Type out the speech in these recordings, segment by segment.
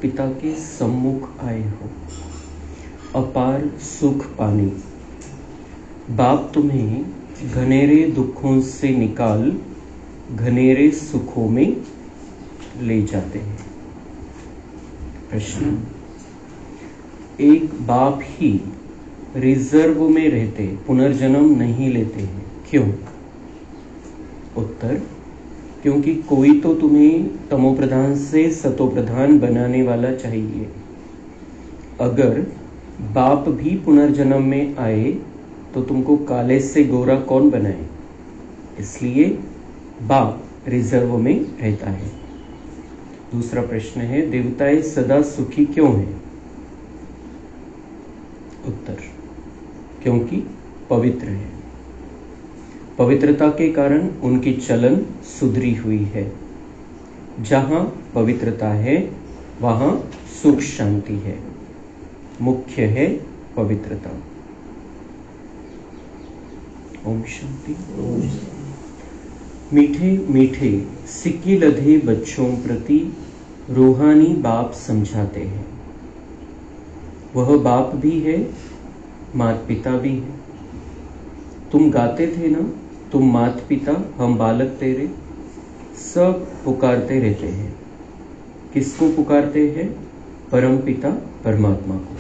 पिता के सम्मुख आए हो अपार सुख पाने। बाप तुम्हें घनेरे दुखों से निकाल घनेरे सुखों में ले जाते हैं। प्रश्न, एक बाप ही रिजर्व में रहते पुनर्जन्म नहीं लेते हैं, क्यों? उत्तर, क्योंकि कोई तो तुम्हें तमोप्रधान से सतोप्रधान बनाने वाला चाहिए। अगर बाप भी पुनर्जन्म में आए तो तुमको काले से गोरा कौन बनाए? इसलिए बाप रिजर्व में रहता है। दूसरा प्रश्न है, देवताएं सदा सुखी क्यों हैं? उत्तर, क्योंकि पवित्र है। पवित्रता के कारण उनकी चलन सुधरी हुई है। जहां पवित्रता है वहां सुख शांति है। मुख्य है पवित्रता। ओम शांति। मीठे मीठे सिक्के लधे बच्चों प्रति रूहानी बाप समझाते हैं। वह बाप भी है, माता पिता भी है। तुम गाते थे ना, तुम माता पिता हम बालक तेरे, सब पुकारते रहते हैं। किसको पुकारते हैं? परम पिता परमात्मा को।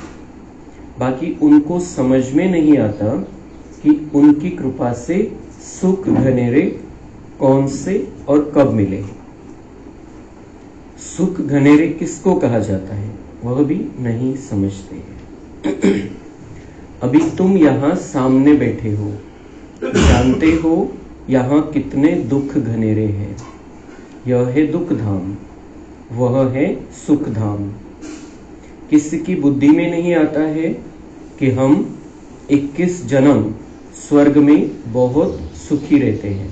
बाकी उनको समझ में नहीं आता कि उनकी कृपा से सुख घनेरे कौन से और कब मिले। सुख घनेरे किसको कहा जाता है वह भी नहीं समझते हैं। अभी तुम यहाँ सामने बैठे हो, जानते हो यहाँ कितने दुख घनेरे हैं। यह है दुख धाम, वह है सुख धाम। किसी की बुद्धि में नहीं आता है कि हम 21 जन्म स्वर्ग में बहुत सुखी रहते हैं।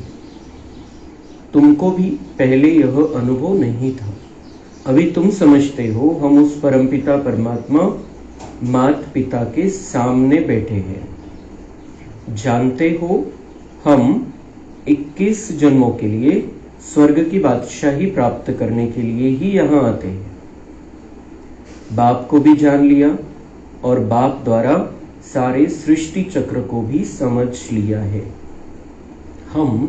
तुमको भी पहले यह अनुभव नहीं था। अभी तुम समझते हो हम उस परमपिता परमात्मा माता पिता के सामने बैठे हैं। जानते हो हम 21 जन्मों के लिए स्वर्ग की बादशाही प्राप्त करने के लिए ही यहाँ आते हैं। बाप को भी जान लिया और बाप द्वारा सारे सृष्टि चक्र को भी समझ लिया है। हम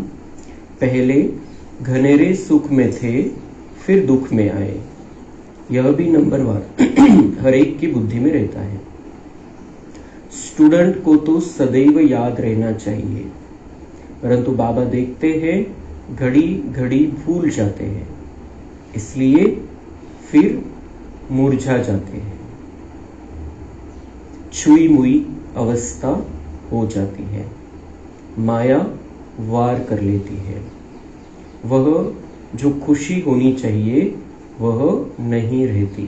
पहले घनेरे सुख में थे, फिर दुख में आए। यह भी नंबरवार हर एक की बुद्धि में रहता है। स्टूडेंट को तो सदैव याद रहना चाहिए, परंतु बाबा देखते हैं घड़ी घड़ी भूल जाते हैं, इसलिए फिर मुरझा जाते हैं। छुई मुई अवस्था हो जाती है, माया वार कर लेती है। वह जो खुशी होनी चाहिए वह नहीं रहती।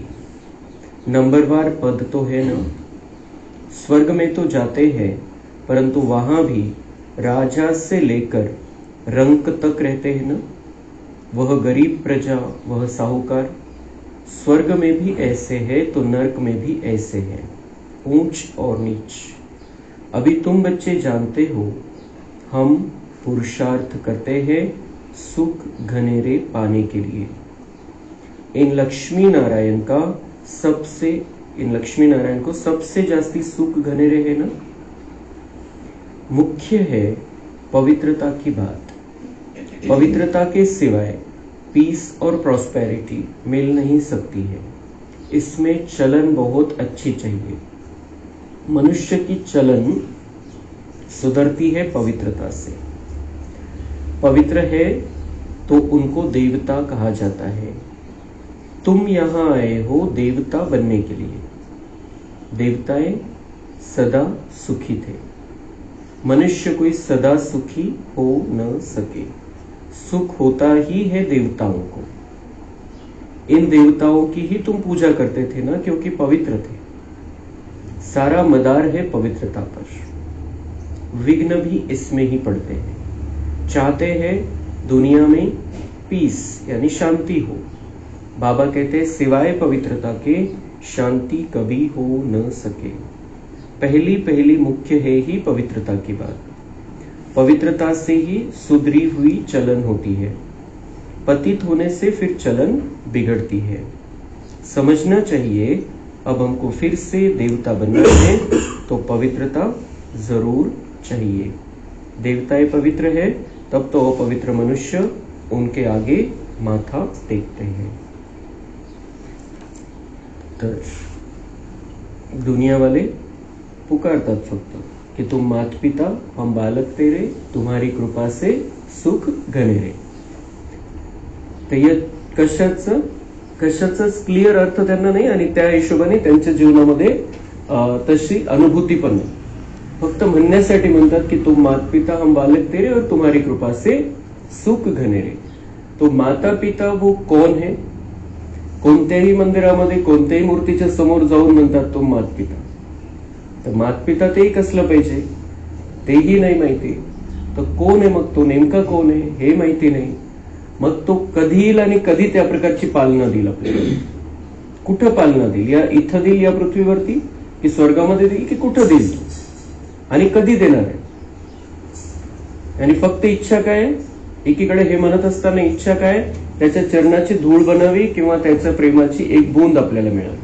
नंबरवार पद तो है ना। स्वर्ग में तो जाते हैं, परंतु वहां भी राजा से लेकर रंक तक रहते हैं ना। वह गरीब प्रजा, वह साहूकार। स्वर्ग में भी ऐसे है तो नरक में भी ऐसे है, ऊंच और नीच। अभी तुम बच्चे जानते हो हम पुरुषार्थ करते हैं सुख घनेरे पाने के लिए। इन लक्ष्मी नारायण को सबसे जास्ती सुख घनेरे है ना। मुख्य है पवित्रता की बात। पवित्रता के सिवाय पीस और प्रॉस्पेरिटी मिल नहीं सकती है। इसमें चलन बहुत अच्छी चाहिए। मनुष्य की चलन सुधरती है पवित्रता से। पवित्र है तो उनको देवता कहा जाता है। तुम यहाँ आए हो देवता बनने के लिए। देवताएं सदा सुखी थे। मनुष्य कोई सदा सुखी हो न सके। सुख होता ही है देवताओं को। इन देवताओं की ही तुम पूजा करते थे ना, क्योंकि पवित्र थे। सारा मदार है पवित्रता पर। विघ्न भी इसमें ही पड़ते हैं। चाहते हैं दुनिया में पीस यानी शांति हो। बाबा कहते हैं सिवाय पवित्रता के शांति कभी हो न सके। पहली मुख्य है ही पवित्रता की बात। पवित्रता से ही सुधरी हुई चलन होती है। पतित होने से फिर चलन बिगड़ती है। समझना चाहिए अब हमको फिर से देवता बनना है तो पवित्रता जरूर चाहिए। देवताएं पवित्र है तब तो अपवित्र मनुष्य उनके आगे माथा टेकते हैं। तो दुनिया वाले पुकारतात फक्त कि तुम माता पिता हम बालक तेरे, तुम्हारी कृपा से सुख घनेरे। तर या कशाचाच क्लिअर अर्थ त्यांना नाही आणि त्या हिशोबाने त्यांच्या जीवनामध्ये तशी अनुभूती पण नाही। फक्त म्हणण्यासाठी म्हणतात की तुम माता पिता हम बालक तेरे और तुम्हारी कृपा से सुख घनेरे। तो माता पिता वो कौन है? कोणत्याही मंदिरामध्ये कोणत्याही मूर्तीच्या समोर जाऊन म्हणतात तुम माता पिता। तर माता पिता तेही कसलं पाहिजे तेही नाही माहिती, तर कोण आहे मग तो नेमका कोण आहे हे माहिती नाही। मग तो कधी येईल आणि कधी त्या प्रकारची पालना देईल आपल्याला? कुठं पालना देईल? या इथं देईल या पृथ्वीवरती की स्वर्गामध्ये देईल की कुठं देईल आणि कधी देणार आहे? आणि फक्त इच्छा काय? एकीकडे हे म्हणत असताना इच्छा काय? त्याच्या चरणाची धूळ बनावी किंवा त्याच्या प्रेमाची एक बूंद आपल्याला मिळावी।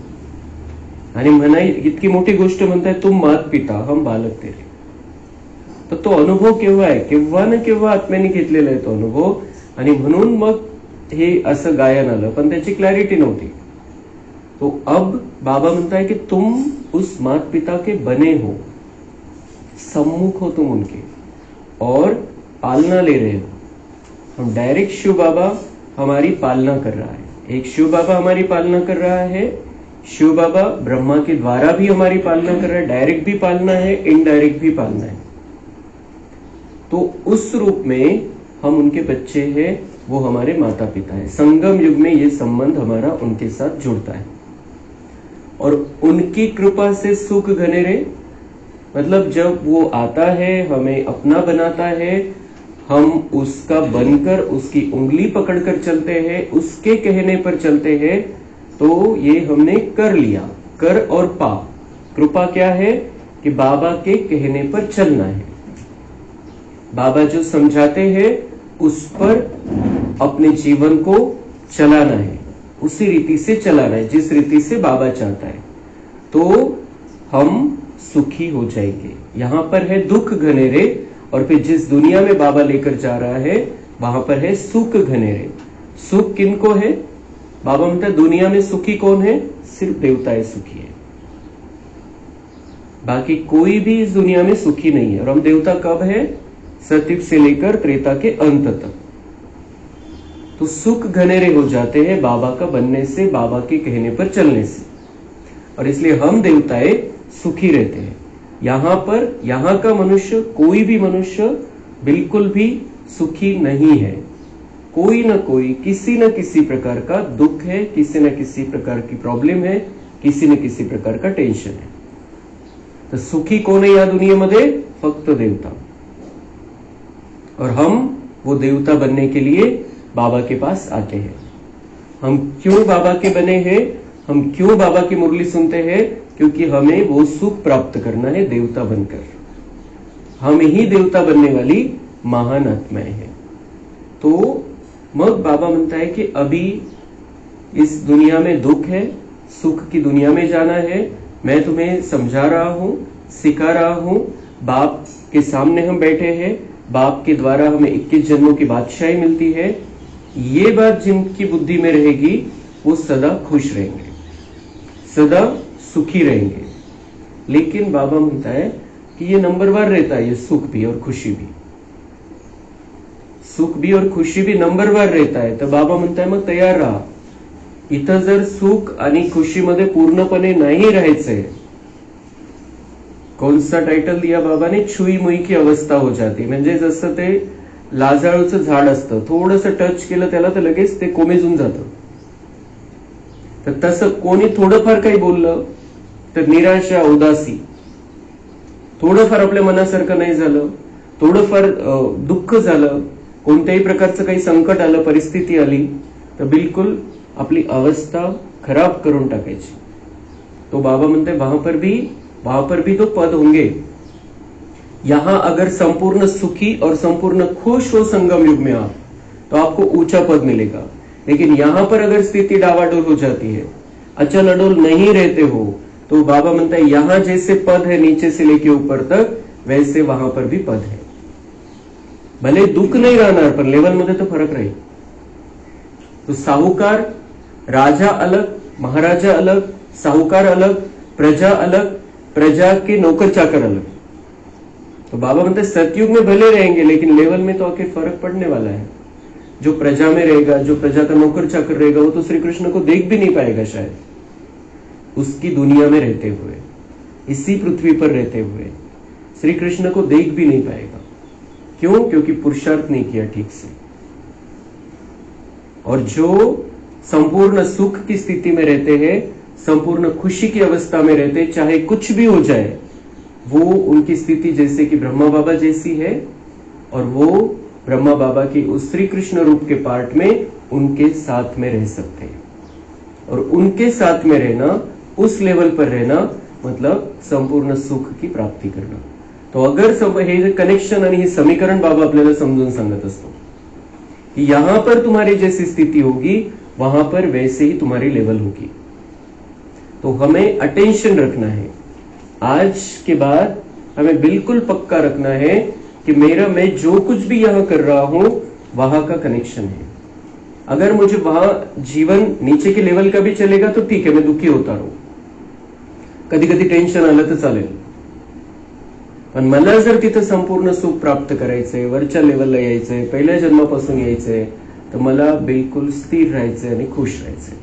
आणि म्हणाय इतकी मोठी गोष्ट म्हणताय तुम माता पिता हम बालक तेरे। तर तो अनुभव केव्हा आहे? केव्हा ना केव्हा आत्म्याने घेतलेला आहे तो अनुभव, आणि म्हणून मग हे असं गायन आलं, पण त्याची क्लॅरिटी नव्हती। तो अब बाबा म्हणताय कि तुम उस माता पिता के बने हो, सम्मुख हो तुम उनके और पालना ले रहे हो। हम डायरेक्ट शिव बाबा हमारी पालना कर रहा है। एक शिव बाबा हमारी पालना कर रहा है, शिव बाबा ब्रह्मा के द्वारा भी हमारी पालना कर रहा है। डायरेक्ट भी पालना है, इनडायरेक्ट भी पालना है। तो उस रूप में हम उनके बच्चे हैं, वो हमारे माता पिता है। संगम युग में ये संबंध हमारा उनके साथ जुड़ता है और उनकी कृपा से सुख घनेरे। मतलब जब वो आता है हमें अपना बनाता है, हम उसका बनकर उसकी उंगली पकड़कर चलते हैं, उसके कहने पर चलते हैं, तो ये हमने कर लिया। कर और पा, कृपा क्या है कि बाबा के कहने पर चलना है। बाबा जो समझाते हैं उस पर अपने जीवन को चलाना है, उसी रीति से चलाना है जिस रीति से बाबा चाहता है, तो हम सुखी हो जाएंगे। यहाँ पर है दुख घनेरे और फिर जिस दुनिया में बाबा लेकर जा रहा है वहां पर है सुख घनेरे। सुख किनको है? बाबा म्हणता है दुनिया में सुखी कौन है? सिर्फ देवताएं सुखी है, बाकी कोई भी इस दुनिया में सुखी नहीं है। और हम देवता कब है? सतयुग से लेकर त्रेता के अंत तक। तो सुख घनेरे हो जाते हैं बाबा का बनने से, बाबा के कहने पर चलने से, और इसलिए हम देवताएं सुखी रहते हैं। यहां पर यहां का मनुष्य, कोई भी मनुष्य बिल्कुल भी सुखी नहीं है। कोई ना कोई किसी न किसी प्रकार का दुख है, किसी न किसी प्रकार की प्रॉब्लम है, किसी न किसी प्रकार का टेंशन है। तो सुखी कौन है या दुनियामध्ये? फक्त देवता। और हम वो देवता बनने के लिए बाबा के पास आते हैं। हम क्यों बाबा के बने हैं? हम क्यों बाबा की मुरली सुनते हैं? क्योंकि हमें वो सुख प्राप्त करना है देवता बनकर। हम ही देवता बनने वाली महान आत्माएं हैं। तो मग बाबा म्हणता है कि अभी इस दुनिया में दुख है, सुख की दुनिया में जाना है। मैं तुम्हें समझा रहा हूं, सिखा रहा हूं। बाप के सामने हम बैठे हैं, बाप के द्वारा हमें 21 जन्मों की बादशाही मिलती है। ये बात जिनकी बुद्धि में रहेगी वो सदा खुश रहेंगे, सदा सुखी रहेंगे। लेकिन बाबा म्हणता है कि ये नंबरवार रहता है, ये सुख भी और खुशी भी, सुख भी और खुशी भी नंबरवार रहता है। तर बाबा म्हणताय मग तयार राहा। इथं जर सुख आणि खुशीमध्ये पूर्णपणे नाही राहायचंय, कौन सा टाइटल दिया बाबा ने? छुई मुई की अवस्था हो जाती। म्हणजे जसं ते लाजाळूचं झाड असतं, थोडंसं टच केलं त्याला तर लगेच ते कोमेजून जातं। तर तसं कोणी थोडंफार काही बोललं तर निराशा, उदासी, थोडंफार आपल्या मनासारखं नाही झालं, थोडंफार दुःख झालं, कोणत्याही प्रकारचं काही संकट आलं, परिस्थिती आली, तर बिलकुल आपली अवस्था खराब करून टाकायची। तो बाबा म्हणते वहां पर भी तो पद होंगे। यहां अगर संपूर्ण सुखी और संपूर्ण खुश हो संगम युग में आप, तो आपको ऊंचा पद मिलेगा। लेकिन यहां पर अगर स्थिति डावाडोल हो जाती है, अचल अडोल नहीं रहते हो, तो बाबा म्हणता है यहां जैसे पद है नीचे से लेके ऊपर तक, वैसे वहां पर भी पद है. भले दुख नहीं राहणार पण लेवल मध्ये तो फरक राहील. तो साहूकार, राजा अलग, महाराजा अलग, साहूकार अलग, प्रजा अलग, प्रजा के नौकर चाकर अलग. तो बाबा म्हणते सतयुग में भले रहेंगे लेकिन लेवल में तो आखिर फर्क पड़ने वाला है. जो प्रजा में रहेगा, जो प्रजा का नौकर चाकर रहेगा, वो तो श्री कृष्ण को देख भी नहीं पाएगा शायद. उसकी दुनिया में रहते हुए, इसी पृथ्वी पर रहते हुए श्री कृष्ण को देख भी नहीं पाएगा. क्यों? क्योंकि पुरुषार्थ नहीं किया ठीक से. और जो संपूर्ण सुख की स्थिति में रहते हैं, संपूर्ण खुशी की अवस्था में रहते, चाहे कुछ भी हो जाए, वो उनकी स्थिति जैसे कि ब्रह्मा बाबा जैसी है. और वो ब्रह्मा बाबा की उस श्री कृष्ण रूप के पार्ट में उनके साथ में रह सकते हैं. और उनके साथ में रहना, उस लेवल पर रहना मतलब संपूर्ण सुख की प्राप्ती करना. तो अगर हे कनेक्शन आणि हे समीकरण बाबा आपल्याला समजून सांगत असतो कि यहां पर तुम्हारी जैसी स्थिति होगी, वहां पर वैसे ही तुम्हारी लेवल होगी. तो हमें अटेंशन रखना है. आज के बाद हमें बिल्कुल पक्का रखना है कि मैं जो कुछ भी यहां कर रहा हूं वहां का कनेक्शन है. अगर मुझे वहां जीवन नीचे के लेवल का भी चलेगा तो ठीक है, मैं दुखी होता रहूं, कधी कधी टेन्शन आलं तर चालेल, पण मला जर तिथं संपूर्ण सुख प्राप्त करायचंय, वरच्या लेवलला यायचंय, पहिल्या जन्मापासून यायचंय, तर मला बिल्कुल स्थिर राहायचंय आणि खुश राहायचंय.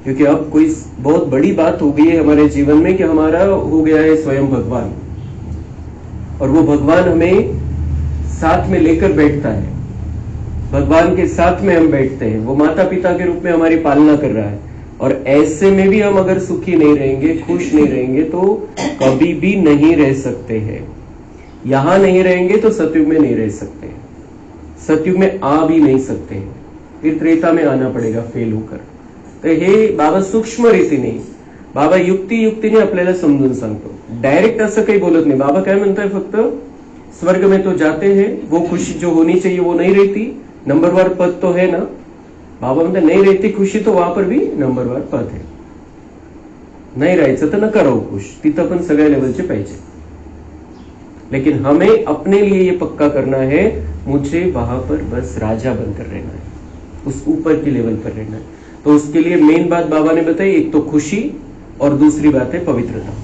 क्योंकि अब कोई बहुत बड़ी बात हो गई है हमारे जीवन में कि हमारा हो गया है स्वयं भगवान. और वो भगवान हमें साथ में लेकर बैठता है. भगवान के साथ में हम बैठते हैं. वो माता पिता के रूप में हमारी पालना कर रहा है. और ऐसे में भी हम अगर सुखी नहीं रहेंगे, खुश नहीं रहेंगे, तो कभी भी नहीं रह सकते हैं. यहां नहीं रहेंगे तो सतयुग में नहीं रह सकते. सतयुग में आ भी नहीं सकते. फिर त्रेता में आना पड़ेगा फेल होकर. तर हे बाबा सूक्ष्म रीतीने, बाबा युक्तीने आपल्याला समजून सांगतो. डायरेक्ट असं काही बोलत नाही. बाबा काय म्हणताय, फक्त स्वर्ग में तो जाते हैं, वो खुशी जो होनी चाहिए वो नहीं रहती, नंबरवार पद तो है ना. बाबा म्हणते नहीं रहती खुशी, तो वहां पर भी नंबरवार पद है. नहीं राहायचं तर नका राहू खुश, तिथं पण सगळ्या लेवलचे पाहिजे. लेकिन हमें अपने लिए ये पक्का करना है, मुझे वहां पर बस राजा बनकर रहना है, उस ऊपर की लेवल पर रहना है. तो उसके लिए मेन बात बाबा ने बताई, एक तो खुशी और दूसरी बात है पवित्रता.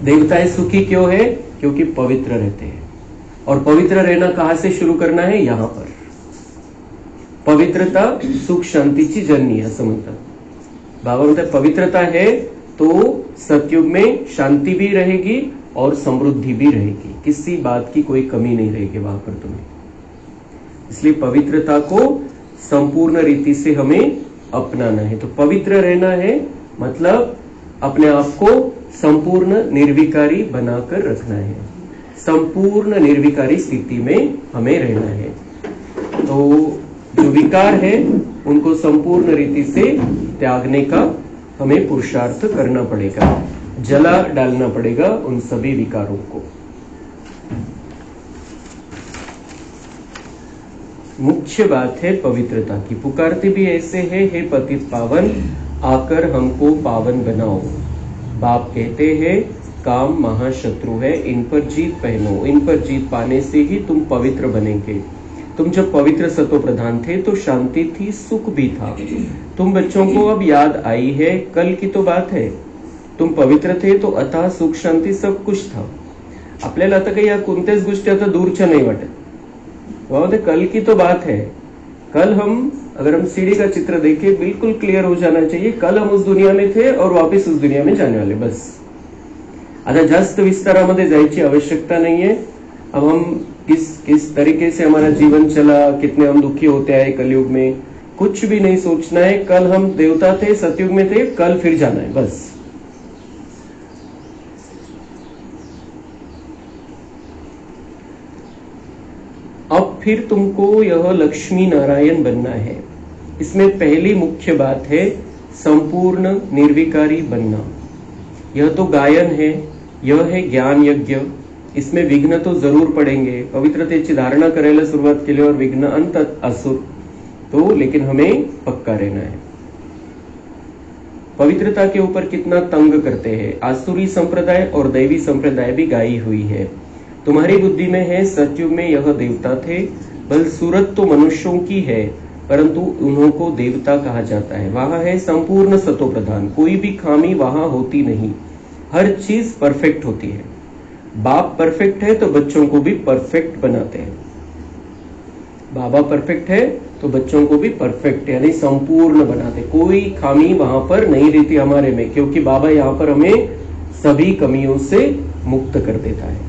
देवताएं सुखी क्यों है? क्योंकि पवित्र रहते हैं. और पवित्र रहना कहां से शुरू करना है? यहां पर. पवित्रता सुख शांतीची जननी असं म्हणतात. बाबा म्हणतात पवित्रता है तो सतयुग में शांति भी रहेगी और समृद्धि भी रहेगी. किसी बात की कोई कमी नहीं रहेगी वहां पर तुम्हें. इसलिए पवित्रता को संपूर्ण रीति से हमें अपनाना है. तो पवित्र रहना है मतलब अपने आप को संपूर्ण निर्विकारी बनाकर रखना है. संपूर्ण निर्विकारी स्थिति में हमें रहना है. तो जो विकार है उनको संपूर्ण रीति से त्यागने का हमें पुरुषार्थ करना पड़ेगा. जला डालना पड़ेगा उन सभी विकारों को. मुख्य बात है पवित्रता की. पुकारते भी ऐसे है, हे पतित पावन आकर हमको पावन बनाओ. बाप कहते हैं काम महाशत्रु है, इन पर जीत पहनो. इन पर जीत पाने से ही तुम पवित्र बनेंगे. तुम जब पवित्र सतो प्रधान थे तो शांति थी, सुख भी था. तुम बच्चों को अब याद आई है, कल की तो बात है. तुम पवित्र थे तो अतः सुख शांति सब कुछ था. आपल्याला आता काही या कोणत्याच गोष्टी आता दूरच्या नाही वाटत. वहां कल की तो बात है. कल हम अगर हम सीढ़ी का चित्र देखें बिल्कुल क्लियर हो जाना चाहिए. कल हम उस दुनिया में थे और वापस उस दुनिया में जाने वाले, बस. आता जास्त विस्तारामध्ये जायची आवश्यकता नहीं है. अब हम किस तरीके से हमारा जीवन चला, कितने हम दुखी होते आए कलयुग में, कुछ भी नहीं सोचना है. कल हम देवता थे, सतयुग में थे, कल फिर जाना है, बस. अब फिर तुमको यह लक्ष्मी नारायण बनना है. इसमें पहली मुख्य बात है संपूर्ण निर्विकारी बनना. यह तो गायन है, यह है ज्ञान यज्ञ. इसमें विघ्न तो जरूर पड़ेंगे. पवित्रतेची धारणा करायला सुरुवात केल्यावर विघ्न अंत असुर तो, लेकिन हमें पक्का रहना है. पवित्रता के ऊपर कितना तंग करते हैं। आसुरी संप्रदाय और दैवी संप्रदाय भी गाई हुई है। तुम्हारी बुद्धि में है, सतयुग में यह देवता थे, बल सूरत तो मनुष्यों की है, परंतु उन्हों को देवता कहा जाता है। वहां है संपूर्ण सतो प्रधान, कोई भी खामी वहां होती नहीं, हर चीज परफेक्ट होती है। बाप परफेक्ट है तो बच्चों को भी परफेक्ट बनाते हैं। बाबा परफेक्ट है तो बच्चों को भी परफेक्ट यानी संपूर्ण बनाते। कोई खामी वहां पर नहीं रहती हमारे में, क्योंकि बाबा यहाँ पर हमें सभी कमियों से मुक्त कर देता है।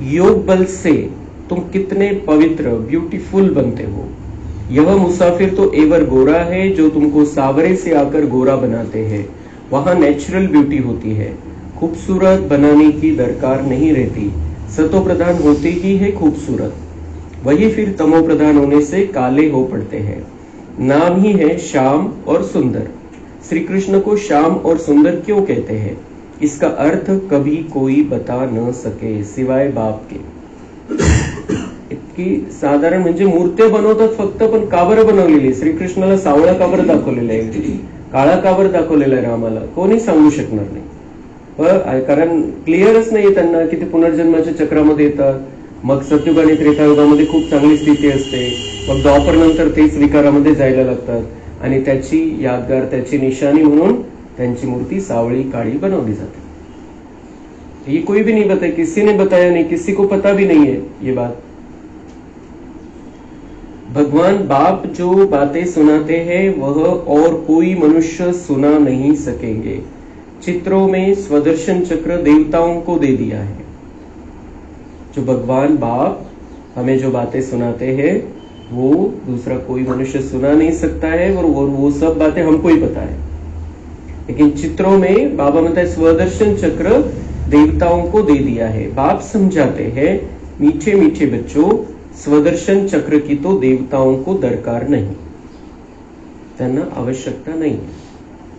योग बल से तुम कितने पवित्र ब्यूटीफुल बनते हो। यह मुसाफिर तो एवर गोरा है जो तुमको सावरे से आकर गोरा बनाते हैं। वहां नेचुरल ब्यूटी होती है, खूबसूरत बनाने की दरकार नहीं रहती। सतो प्रधान होते ही है खूबसूरत, वही फिर तमो प्रधान होने से काले हो पड़ते हैं। नाम ही है श्याम और सुंदर। श्री कृष्ण को श्याम और सुंदर क्यों कहते हैं, इसका अर्थ कभी कोई बता न सके सिवाय बाप के। इतकी साधारण म्हणजे मूर्त्या बनवतात फक्त, पण का बरं बनवलेली? श्रीकृष्णाला सावळा का बरं दाखवलेला आहे, काळा का बरं दाखवलेला आहे रामाला, कोणी सांगू शकणार नाही। कारण क्लिअरच नाही त्यांना की ते पुनर्जन्माच्या चक्रामध्ये येतात, मग सतयुग आणि त्रेतायुगामध्ये खूप चांगली स्थिती असते, मग द्वापर नंतर तेच विकारामध्ये जायला लागतात, आणि त्याची यादगार, त्याची निशाणी म्हणून त्यांची मूर्ति सावळी काली बनवली जाती। ये कोई भी नहीं बताया, किसी ने बताया नहीं, किसी को पता भी नहीं है ये बात। भगवान बाप जो बातें सुनाते हैं वह और कोई मनुष्य सुना नहीं सकेंगे। चित्रों में स्वदर्शन चक्र देवताओं को दे दिया है। जो भगवान बाप हमें जो बातें सुनाते हैं वो दूसरा कोई मनुष्य सुना नहीं सकता है, और वो सब बातें हमको ही पता है। लेकिन चित्रों में बाबा बताए स्वदर्शन चक्र देवताओं को दे दिया है। बाप समझाते हैं, मीठे मीठे बच्चों, स्वदर्शन चक्र की तो देवताओं को दरकार नहीं, त्यांना आवश्यकता नाही।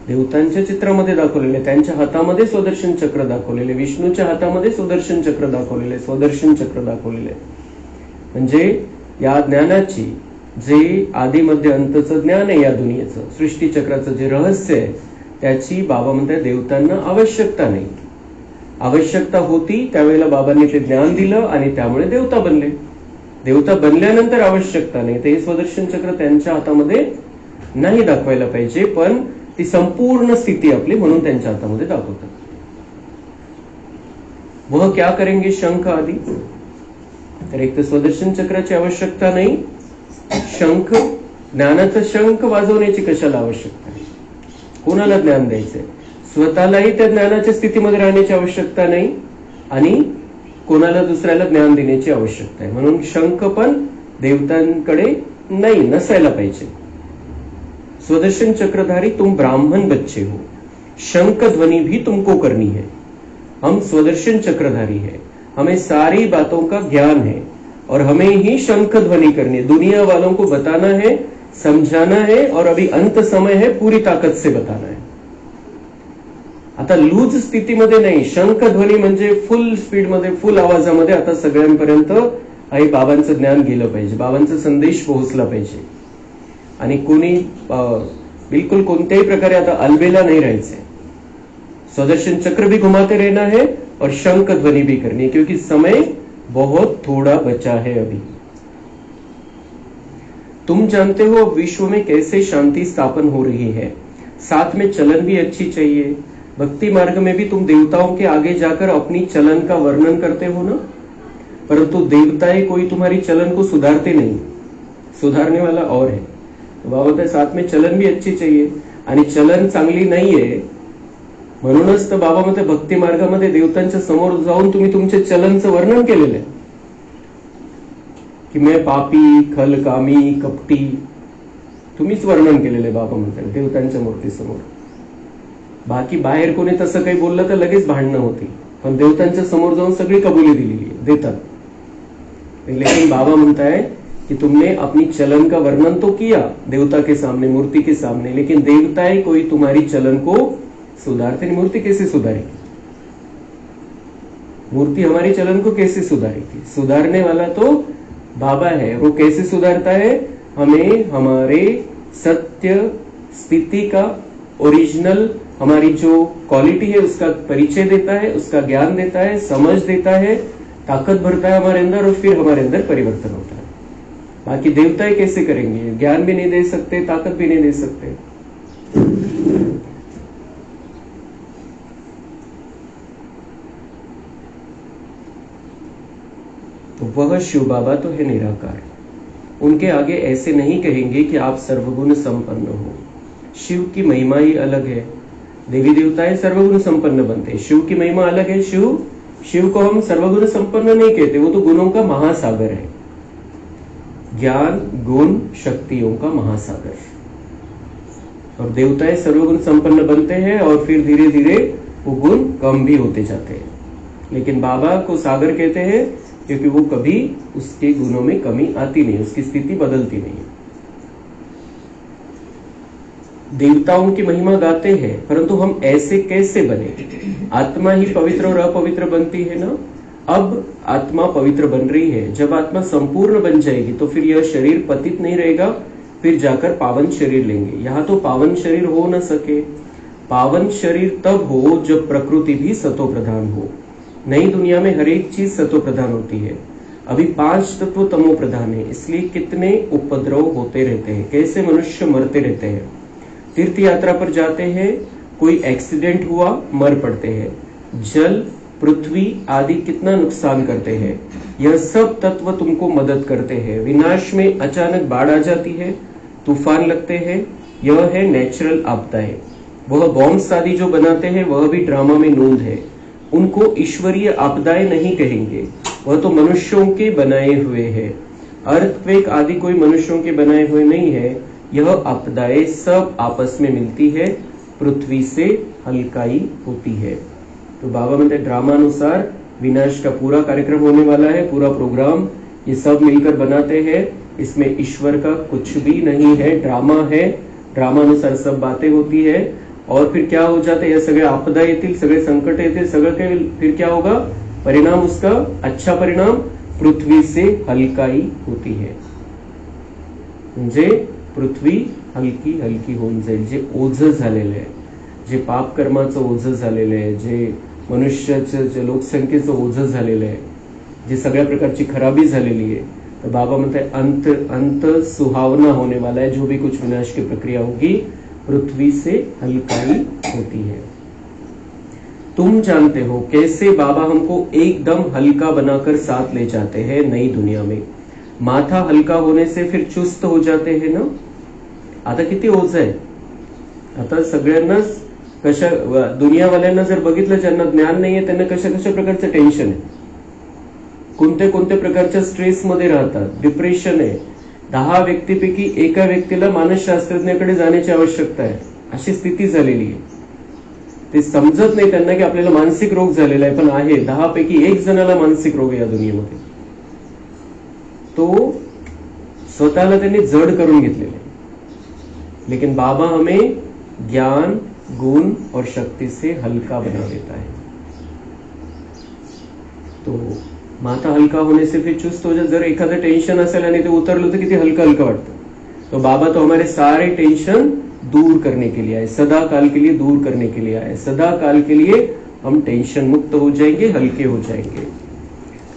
देवतांच्या चित्रामध्ये दाखवलेले, त्यांच्या हातामध्ये स्वदर्शन चक्र दाखवलेले, विष्णूच्या हातामध्ये स्वदर्शन चक्र दाखवलेले, स्वदर्शन चक्र दाखवलेले, म्हणजे या ज्ञानाची जे आदि मध्य अंतचं ज्ञान आहे, या दुनियेचं सृष्टी चक्राचं जे रहस्य आहे, त्याची बाबा म्हणतात देवतांना आवश्यकता नाही। आवश्यकता होती त्यावेळेला बाबांनी ते ज्ञान दिलं आणि त्यामुळे देवता बनले। देवता बनल्यानंतर आवश्यकता नाही, ते स्वदर्शन चक्र त्यांच्या हातामध्ये नाही दाखवायला पाहिजे, पण ती संपूर्ण स्थिती आपली म्हणून त्यांच्या हातामध्ये दाखवतात। वह क्या करेंगे शंख आदि, तर एक तर स्वदर्शन चक्राची आवश्यकता नाही, शंख ज्ञानाचा शंख वाजवण्याची कशाला आवश्यकता आहे, कोणाला ज्ञान द्यायचंय, स्वतःलाही त्या ज्ञानाच्या स्थितीमध्ये राहण्याची आवश्यकता नाही आणि कोणाला दुसऱ्याला ज्ञान देण्याची आवश्यकता आहे। म्हणून शंख पण देवतांकडे नाही, नसायला पाहिजे। स्वदर्शन चक्रधारी तुम ब्राह्मण बच्चे हो, शंख ध्वनि भी तुमको करनी है। हम स्वदर्शन चक्रधारी है, हमें सारी बातों का ज्ञान है और हमें ही शंख ध्वनि करनी है, दुनिया वालों को बताना है, समझाना है, और अभी अंत समय है पूरी ताकद से बताना है। आता लूज स्थितीमध्ये नाही, शंख ध्वनी म्हणजे फुल स्पीड मध्ये, फुल आवाजामध्ये आता सगळ्यांपर्यंत आई बाबांचं ज्ञान गेलं पाहिजे, बाबांचा संदेश पोहोचला पाहिजे। आणि कोणी बिल्कुल कोणत्याही प्रकारे आता अलबेला नहीं राहायचे। स्वदर्शन चक्र भी घुमाते रहना है और शंख ध्वनि भी करनी है, क्योंकि समय बहुत थोड़ा बचा है अभी। तुम जानते हो विश्व में कैसे शांति स्थापन हो रही है, साथ में चलन भी अच्छी चाहिए। भक्ति मार्ग में भी तुम देवताओं के आगे जाकर अपनी चलन का वर्णन करते हो ना, परंतु देवताएं कोई तुम्हारी चलन को सुधारते नहीं, सुधारने वाला और है। तो बाबा कहते साथ में चलन भी अच्छी चाहिए, आणि चलन चांगली नाहीये म्हणूनच तर बाबा म्हणते भक्ती मार्गामध्ये देवतांच्या समोर जाऊन तुम्ही तुमचे चलनचं वर्णन केलेलं आहे की मैं पापी, खलकामी, कपटी, तुम्हीच वर्णन केलेलं आहे बाबा म्हणतात देवतांच्या मूर्तीसमोर। बाकी बाहेर कोणी तसं काही बोललं तर लगेच भांडणं होती, पण देवतांच्या समोर जाऊन सगळी कबुली दिलेली देतात। लेकिन बाबा म्हणता है कि तुमने अपनी चलन का वर्णन तो किया देवता के सामने, मूर्ति के सामने, लेकिन देवताएं कोई तुम्हारी चलन को सुधारते नहीं। मूर्ति कैसे सुधारेगी, मूर्ति हमारी चलन को कैसे सुधारेगी? सुधारने वाला तो बाबा है। वो कैसे सुधारता है? हमें हमारे सत्य स्थिति का ओरिजिनल हमारी जो क्वालिटी है उसका परिचय देता है, उसका ज्ञान देता है, समझ देता है, ताकत भरता है हमारे अंदर और फिर हमारे अंदर परिवर्तन होता है। बाकी देवताएं कैसे करेंगे? ज्ञान भी नहीं दे सकते, ताकत भी नहीं दे सकते। तो वह शिव बाबा तो है निराकार। उनके आगे ऐसे नहीं कहेंगे कि आप सर्वगुण संपन्न हो। शिव की महिमा ही अलग है। देवी देवताएं सर्वगुण संपन्न बनते हैं, शिव की महिमा अलग है। शिव को हम सर्वगुण संपन्न नहीं कहते, वो तो गुणों का महासागर है, ज्ञान गुण शक्तियों का महासागर। और देवताएं सर्वगुण संपन्न बनते हैं और फिर धीरे धीरे वो गुण कम भी होते जाते हैं। लेकिन बाबा को सागर कहते हैं क्योंकि वो कभी उसके गुणों में कमी आती नहीं, उसकी स्थिति बदलती नहीं है। देवताओं की महिमा गाते हैं, परंतु हम ऐसे कैसे बने? आत्मा ही पवित्र और अपवित्र बनती है ना। अब आत्मा पवित्र बन रही है, जब आत्मा संपूर्ण बन जाएगी तो फिर यह शरीर पतित नहीं रहेगा, फिर जाकर पावन शरीर लेंगे। यहाँ तो पावन शरीर हो न सके। पावन शरीर तब हो जब प्रकृति भी सतो प्रधान हो। नई दुनिया में हर एक चीज सतो प्रधान होती है। अभी 5 तत्व तमो प्रधान है, इसलिए कितने उपद्रव होते रहते हैं, कैसे मनुष्य मरते रहते हैं। तीर्थ यात्रा पर जाते हैं, कोई एक्सीडेंट हुआ, मर पड़ते हैं। जल पृथ्वी आदि कितना नुकसान करते हैं। यह सब तत्व तुमको मदद करते हैं। विनाश में अचानक बाढ़ आ जाती है, तूफान लगते हैं, यह है नेचुरल आपदाएं। वह बॉम्ब्स आदि जो बनाते हैं वह भी ड्रामा में नोंद है। उनको ईश्वरीय आपदाएं नहीं कहेंगे, वह तो मनुष्यों के बनाए हुए हैं। अर्थक्वेक आदि कोई मनुष्यों के बनाए हुए नहीं है। यह आपदाएं सब आपस में मिलती है, पृथ्वी से हल्काई होती है। तो बाबा कहते हैं ड्रामानुसार विनाश का पूरा कार्यक्रम होने वाला है, पूरा प्रोग्राम ये सब मिलकर बनाते हैं। इसमें ईश्वर का कुछ भी नहीं है, ड्रामा है। ड्रामानुसार सब बातें होती है और फिर क्या हो जाता है, यह सगळे आपदा येतील, सगळे संकट येतील, सगळं काही फिर क्या होगा? परिणाम उसका अच्छा परिणाम, पृथ्वी से हलकाई होती है। म्हणजे पृथ्वी हलकी हलकी होऊन जाईल। जे ओझं झालेलं आहे, जे पाप कर्माचं ओझं झालेलं आहे, जे मनुष्याचं जे लोकसंख्येचं ओझं झालेलं आहे, जे सगळ्या प्रकारची खराबी झालेली आहे, तो बाबा म्हणते अंत सुहावना होने वाला है। जो भी कुछ विनाश की प्रक्रिया होगी पृथ्वी से हल्काई होती है। तुम जानते हो कैसे बाबा हमको एकदम हल्का बनाकर साथ ले जाते हैं नई दुनिया में। माथा हलका होने से फिर चुस्त हो जाते हैं ना। आता किती ओझ आहे, आता सगळ्यांनाच कशा दुनियावाल्यांना जर बघितलं, ज्यांना ज्ञान नाहीये त्यांना कशा कशा प्रकारचं टेन्शन आहे, कोणत्या कोणत्या प्रकारच्या स्ट्रेस मध्ये राहतात, डिप्रेशन आहे। 10 व्यक्तीपैकी एका व्यक्तीला मानसशास्त्रज्ञाकडे जाण्याची आवश्यकता आहे, अशी स्थिती झालेली आहे। ते समजत नाही त्यांना की आपल्याला मानसिक रोग झालेला आहे, पण आहे 10 पैकी 1 जणाला मानसिक रोग आहे या दुनियेमध्ये। तो स्वतःला त्यांनी जड करून घेतलेले। लेकिन बाबा हमें ज्ञान गुण और शक्ति से हल्का बना देता है। तो माथा हलका होने से फिर चुस्त हो जाए। जर एखादं टेन्शन असेल आणि ते उतरलं तर किती हलका हलका वाटतं। तो बाबा तो हमारे सारे टेंशन दूर करने के लिए आए, सदा काल के लिए दूर करने के लिए आए। सदा काल के लिए हम टेंशन मुक्त हो जाएंगे, हल्के हो जाएंगे।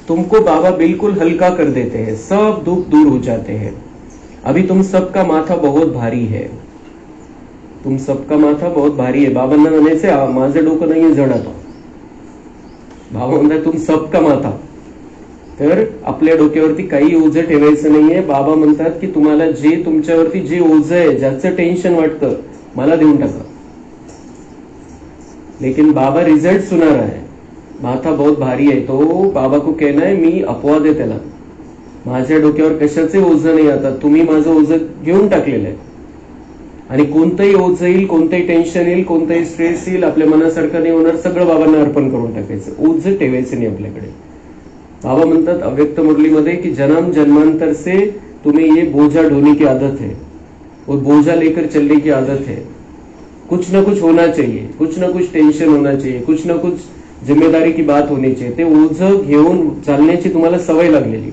तुमको बाबा बिल्कुल हल्का कर देते हैं, सब दुख दूर हो जाते हैं। अभी तुम सबका माथा बहुत भारी है, तुम सबका माथा बहुत भारी है। बाबांना म्हणायचे माझं डोकं नाहीये जड आता। बाबा म्हणतात तुम सबका माथा, तर आपल्या डोक्यावरती काही ओझं ठेवायचं नाहीये। बाबा म्हणतात की तुम्हाला जे तुमच्यावरती जे ओझं आहे, ज्याचं टेन्शन वाटतं, मला देऊन टाका। लेकिन बाबा रिजल्ट सुना रहा है। माथा बहुत भारी है तो बाबा को कहना है मी अपवाद आहे त्याला, माझ्या डोक्यावर कशाचे ओझं नाही, आता तुम्ही माझं ओझं घेऊन टाकलेलं आहे। आणि कोणतंही ओझं येईल, कोणतंही टेन्शन येईल, कोणतंही स्ट्रेस येईल, आपल्या मनासारखं नाही होणार, सगळं बाबांना अर्पण करून टाकायचं, ओझं ठेवायचं नाही आपल्याकडे। बाबा म्हणतात अव्यक्त मुरलीमध्ये की जन्म जन्मांतर से तुम्हें ये बोझा ढोने की आदत है, वो बोझा लेकर चलने की आदत है। कुछ ना कुछ होना चाहिए, कुछ ना कुछ टेंशन होना चाहिए, कुछ ना कुछ जिम्मेदारी की बात होनी चाहिए। ते ओझं घेऊन चालण्याची तुम्हाला सवय लागलेली।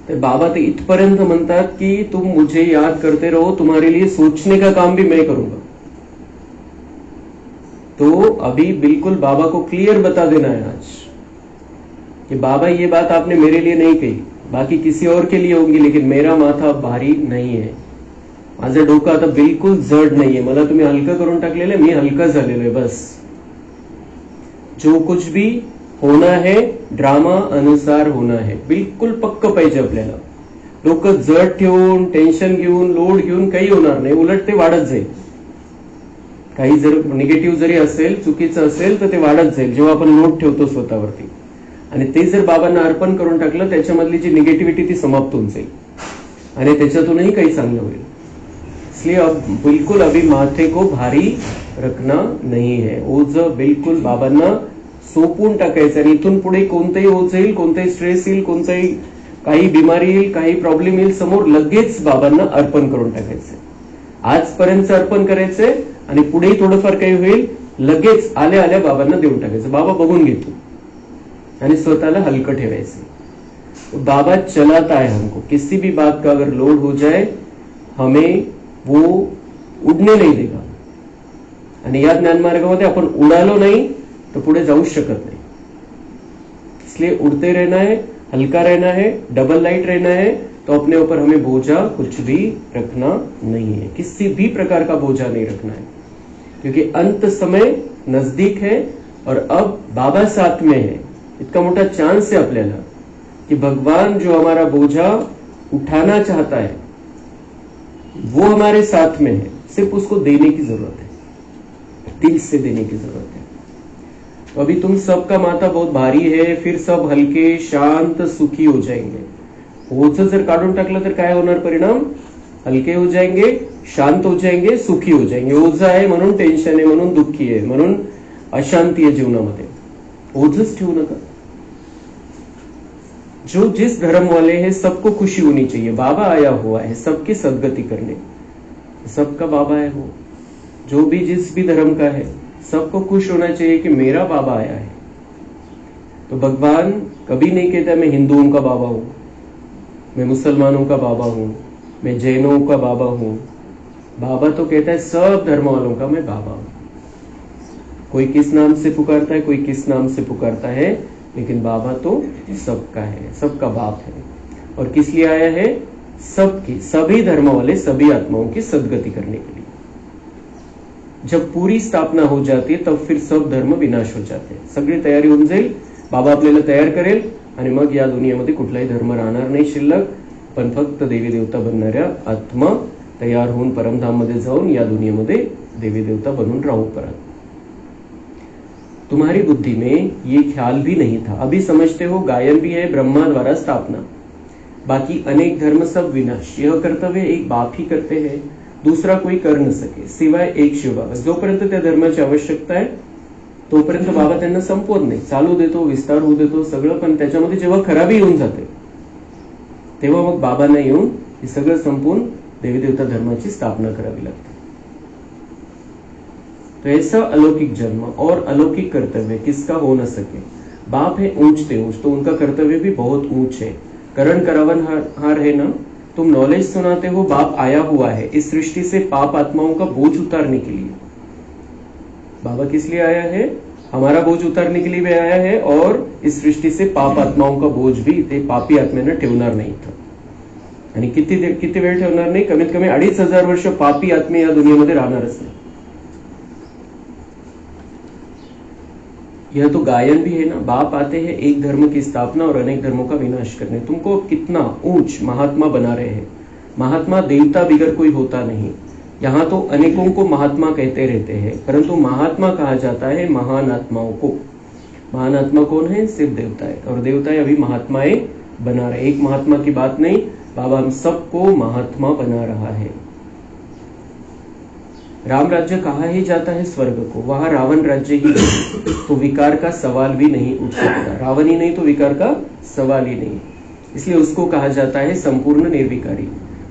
तर बाबा ते इथपर्यंत म्हणतात की तुम मुझे याद करते रहो, तुम्हारे लिए सोचने का काम भी मैं करूंगा. तो अभी बिल्कुल बाबा को क्लियर बता देना है आज कि बाबा ये बात आपने मेरे लिए नहीं कही, बाकी किसी और के लिए होंगी, लेकिन मेरा माथा भारी नाही आहे, माझं डोकं आता बिलकुल जड नाहीये, मला तुम्ही हलकं करून टाकलेलं आहे, मी हलका झालेलो आहे. बस जो कुछ भी होना है ड्रामा अनुसार होना है. बिलकुल पक्क पाहिजे आपल्याला. डोकं जड ठेवून टेन्शन घेऊन लोड घेऊन काही होणार नाही, उलट ते वाढत जाईल. काही जर निगेटिव्ह जरी असेल, चुकीचं असेल तर ते वाढत जाईल जेव्हा आपण लोड ठेवतो स्वतःवरती. आणि ते जर बाबांना अर्पण करून टाकलं, त्याच्यामधली जी निगेटिव्हिटी ती समाप्त होऊन जाईल आणि त्याच्यातूनही काही चांगलं होईल. इसलिए अब बिल्कुल अभी माथे को भारी रखना नहीं है. ओझ बिल्कुल बाबांना सोपून टाकायचं आणि इथून पुढे कोणतंही ओझ येईल, कोणतंही स्ट्रेस येईल, कोणतंही काही बिमारी येईल, काही प्रॉब्लेम येईल समोर, लगेच बाबांना अर्पण करून टाकायचं. आजपर्यंत अर्पण करायचंय आणि पुढेही थोडंफार काही होईल, लगेच आल्या आल्या बाबांना देऊन टाकायचं. बाबा बघून घेतो आणि स्वतःला हलकं ठेवायचं. बाबा चलाता है हमको, किसी भी बात का अगर लोड हो जाए हमें वो उडने नहीं देगा. आणि या ज्ञान मार्गामध्ये आपण उडालो नाही तो पुढे जाऊ शकत नाही. इसलिए उड़ते रहना है, हल्का रहना है, डबल लाइट रहना है. तो अपने ऊपर हमें बोझा कुछ भी रखना नहीं है, किसी भी प्रकार का बोझा नहीं रखना है, क्योंकि अंत समय नजदीक है और अब बाबा साथ में है. इतना मोटा चांस है आपल्याला कि भगवान जो हमारा बोझा उठाना चाहता है वो हमारे साथ में है. सिर्फ उसको देने की जरूरत है, दिल से देने की जरूरत है. तो अभी तुम सबका माथा बहुत भारी है, फिर सब हलके शांत सुखी हो जाएंगे. ओझं जर काढून टाकलं तर काय होणार परिणाम? हलके हो जाएंगे, शांत हो जाएंगे, सुखी हो जाएंगे. ओझं आहे म्हणून टेन्शन आहे, म्हणून दुःखी आहे, म्हणून अशांती आहे जीवनामध्ये. ओझच ठेवू नका. जो जिस धर्म वाले हैं सबको खुशी होनी चाहिए. बाबा आया हुआ है सबकी सदगति करने, सबका बाबा है वो. जो भी जिस भी धर्म का है सबको खुश होना चाहिए कि मेरा बाबा आया है. तो भगवान कभी नहीं कहता मैं हिंदुओं का बाबा हूं, मैं मुसलमानों का बाबा हूं, मैं जैनों का बाबा हूं. बाबा तो कहता है सब धर्म वालों का मैं बाबा हूं. कोई किस नाम से पुकारता है, कोई किस नाम से पुकारता है, लेकिन बाबा तो सबका है, सबका बाप है. और किस लिए आया है? सबकी, सभी धर्म वाले सभी आत्माओं की सदगति करने के लिए. जब पूरी स्थापना हो जाती है तब फिर सब धर्म विनाश हो जाते हैं. सगळी तयारी होऊन जाईल, बाबा आपल्याला तयार करेल आणि मग या दुनियेमध्ये कुठलाही धर्म राहणार नाही शिल्लक. पण फक्त देवी देवता बनणाऱ्या आत्मा तयार होऊन परमधाम मध्ये जाऊन या दुनियेमध्ये देवी देवता बनून राहू परत. तुम्हारी बुद्धि में ये ख्याल भी नहीं था. अभी समझते हो गायन भी है, ब्रह्मा द्वारा स्थापना, बाकी अनेक धर्म सब विनाश. यह कर्तव्य एक बाप ही करते हैं, दूसरा कोई कर न सके सिवाय एक शिव बाबा. जोपर्यंत त्या धर्माची आवश्यकता आहे तोपर्यंत बाबा त्यांना संपवत नाही, चालू देतो, विस्तार होऊ देतो सगळं. पण त्याच्यामध्ये जेव्हा खराबी येऊन जाते तेव्हा मग बाबांना येऊन हे सगळं संपवून देवी देवता धर्माची स्थापना करावी लागते. तो ऐसा अलौकिक जन्म और अलौकिक कर्तव्य किसका हो न सके. बाप है ऊंच ते ऊंच, तो उनका कर्तव्य भी बहुत ऊंच है. करण करावन हार है ना, तुम नॉलेज सुनाते हो. बाप आया हुआ है इस सृष्टि से पाप आत्माओं का बोझ उतारने के लिए. बाबा किस लिए आया है? हमारा बोझ उतारने के लिए भी आया है और इस सृष्टि से पाप आत्माओं का बोझ भी ते पापी आत्म्यांना ठेवणार नाही इथं. आणि किती वेळ ठेवणार नाही? कमीत कमी 2500 वर्ष पापी आत्मे या दुनियेमध्ये राहणारच नाही. यह तो गायन भी है ना. बाप आते हैं एक धर्म की स्थापना और अनेक धर्मों का विनाश करने. तुमको कितना ऊंच महात्मा बना रहे हैं. महात्मा देवता बिगर कोई होता नहीं. यहाँ तो अनेकों को महात्मा कहते रहते हैं, परंतु महात्मा कहा जाता है महान आत्माओं को. महान आत्मा कौन है? सिर्फ देवता है. और देवताएं अभी महात्माएं बना रहे. एक महात्मा की बात नहीं, बाबा हम सबको महात्मा बना रहा है. राम राज्य कहा ही जाता है स्वर्ग को, वहां रावण राज्य ही नहीं, तो विकार का सवाल भी नहीं उठ सकता. रावण ही नहीं तो विकार का सवाल ही नहीं. इसलिए उसको कहा जाता है संपूर्ण निर्विकारी.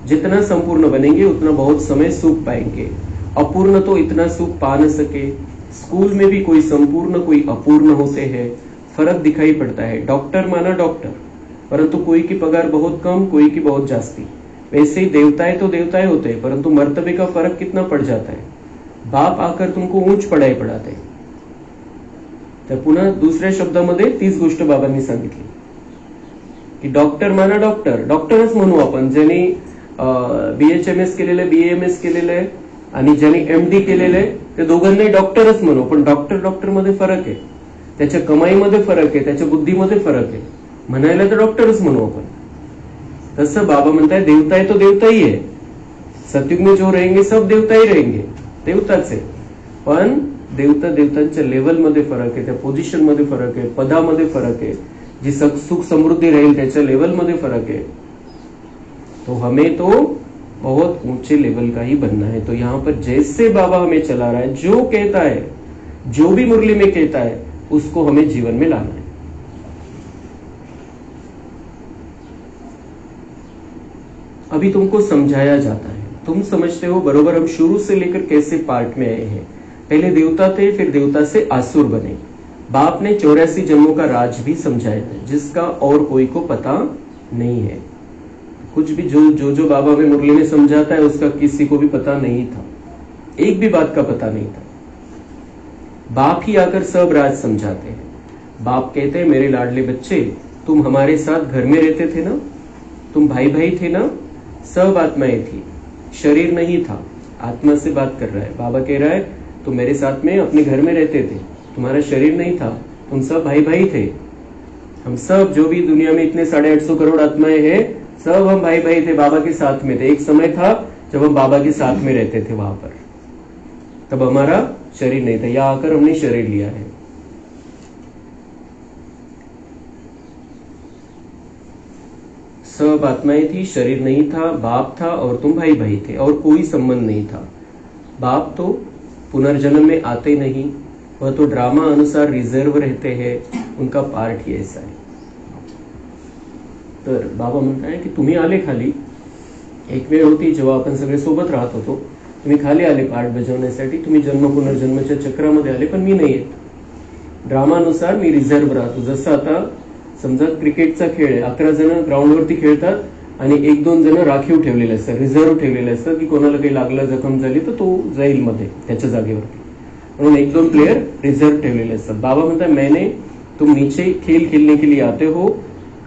जितना संपूर्ण बनेंगे उतना बहुत समय सुख पाएंगे. अपूर्ण तो इतना सुख पा न सके. स्कूल में भी कोई संपूर्ण कोई अपूर्ण होते हैं, फर्क दिखाई पड़ता है. डॉक्टर माना डॉक्टर, परंतु कोई की पगार बहुत कम, कोई की बहुत जास्ती। वैसे ही देवताएं तो देवताएं होते हैं, परंतु मर्तबे का फर्क कितना पड़ जाता है। बाप आकर तुमको ऊंच पढाई पढ़ाते। तर पुन्हा दुसऱ्या शब्दामध्ये तीच गोष्ट बाबांनी सांगितली की डॉक्टर माना डॉक्टर, डॉक्टरच म्हणू आपण, ज्यांनी BHMS केलेलं आहे, BAMS केलेलं आहे आणि ज्यांनी MD केलेलं आहे ते दोघांनाही डॉक्टरच म्हणू, पण डॉक्टर मध्ये फरक आहे, त्याच्या कमाईमध्ये फरक आहे, त्याच्या बुद्धीमध्ये फरक आहे, म्हणायला तर डॉक्टरच म्हणू आपण। तसं बाबा म्हणताय देवता है तो देवता ही है, सतयुग में जो रहेंगे सब देवता ही रहेंगे, देवताच आहे, पण देवतांच्या लेवलमध्ये फरक आहे, त्या पोझिशन मध्ये फरक आहे, पदामध्ये फरक आहे, जी सुख समृद्धि रहेगी त्याच्या लेवलमध्ये फरक है। तो हमें तो बहुत ऊंचे लेवल का ही बनना है। तो यहाँ पर जैसे बाबा हमें चला रहा है, जो कहता है, जो भी मुरली में कहता है, उसको हमें जीवन में लाना है। अभी तुमको समझाया जाता है, तुम समझते हो बरोबर हम शुरू से लेकर कैसे पार्ट में आए हैं। पहले देवता थे, फिर देवता से आसुर बने। बाप ने 84 जन्मों का राज भी समझाया है, जिसका और कोई को पता नहीं है। कुछ भी जो बाबा में मुरली में समझाता है उसका किसी को भी पता नहीं था, एक भी बात का पता नहीं था। बाप ही आकर सब राज समझाते हैं। बाप कहते हैं मेरे लाडले बच्चे, तुम हमारे साथ घर में रहते थे ना, तुम भाई भाई थे ना, सब आत्माएं थी, शरीर नहीं था। आत्मा से बात कर रहा है बाबा, कह रहा है तुम मेरे साथ में अपने घर में रहते थे, तुम्हारा शरीर नहीं था, तुम सब भाई भाई थे। हम सब जो भी दुनिया में इतने 850 करोड़ आत्माएं हैं, सब हम भाई भाई थे, बाबा के साथ में थे। एक समय था जब हम बाबा के साथ में रहते थे वहां पर, तब हमारा शरीर नहीं था, यहां आकर हमने शरीर लिया है। सब आत्माएं थी, शरीर नहीं था, बाप था और तुम भाई भाई थे, और कोई संबंध नहीं था। बाप तो पुनर्जन्म में आते नहीं, वह तो ड्रामा अनुसार रिजर्व रहते हैं, उनका पार्ट ही ऐसा है। तर बाबा म्हणताय की तुम्ही आले खाली, एक वेळ होती जेव्हा आपण सगळे सोबत राहत होतो, तुम्ही खाली आले पार्ट बजावण्यासाठी, तुम्ही जन्म पुनर्जन्मच्या चक्रामध्ये आले, पण मी नाही येत। ड्रामानुसार मी रिझर्व राहतो। जसं आता समजा क्रिकेटचा खेळ आहे, 11 जण ग्राउंडवरती खेळतात आणि 1-2 जण राखीव ठेवलेले असतात, रिझर्व ठेवलेले असतात की कोणाला काही लागलं, जखम झाली तर तो जाईल मध्ये त्याच्या जागेवरती, म्हणून 1-2 प्लेयर रिजर्व ठेवलेले असतात। बाबा म्हणतात मैंने तुम नीचे खेल खेलने के लिए आते हो,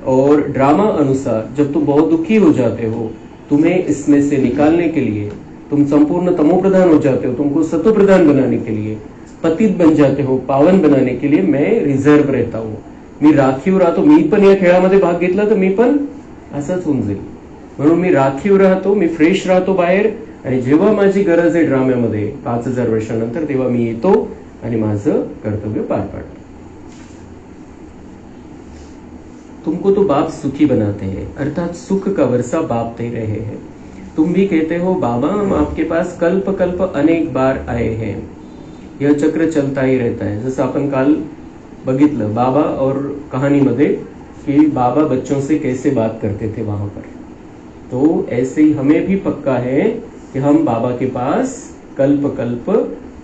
और ड्रामा अनुसार जब तुम बहुत दुखी हो जाते हो, तुम्हें इसमें से निकालने के लिए, तुम संपूर्ण तमोप्रधान हो जाते हो, तुमको सतोप्रधान बनाने के लिए, पतित बन जाते हो, पावन बनाने के लिए मैं रिझर्व रहता हूँ, मी राखीव राहतो। मी पण या खेळामध्ये भाग घेतला तर मी पण असंच होऊन जाईल, म्हणून मी राखीव राहतो, मी फ्रेश राहतो बाहेर, आणि जेव्हा माझी गरज आहे ड्राम्यामध्ये 5000 वर्षानंतर, तेव्हा मी येतो आणि माझं कर्तव्य पार पाडतो। तुमको तो बाप सुखी बनाते हैं, अर्थात सुख का वर्षा बाप दे रहे हैं। तुम भी कहते हो बाबा हम आपके पास कल्प कल्प अनेक बार आए हैं। यह चक्र चलता ही रहता है। जसं आपण काल बघितलं बाबा और कहानीमध्ये कि बाबा बच्चों से कैसे बात करते थे वहां पर, तो ऐसे ही हमें भी पक्का है कि हम बाबा के पास कल्प कल्प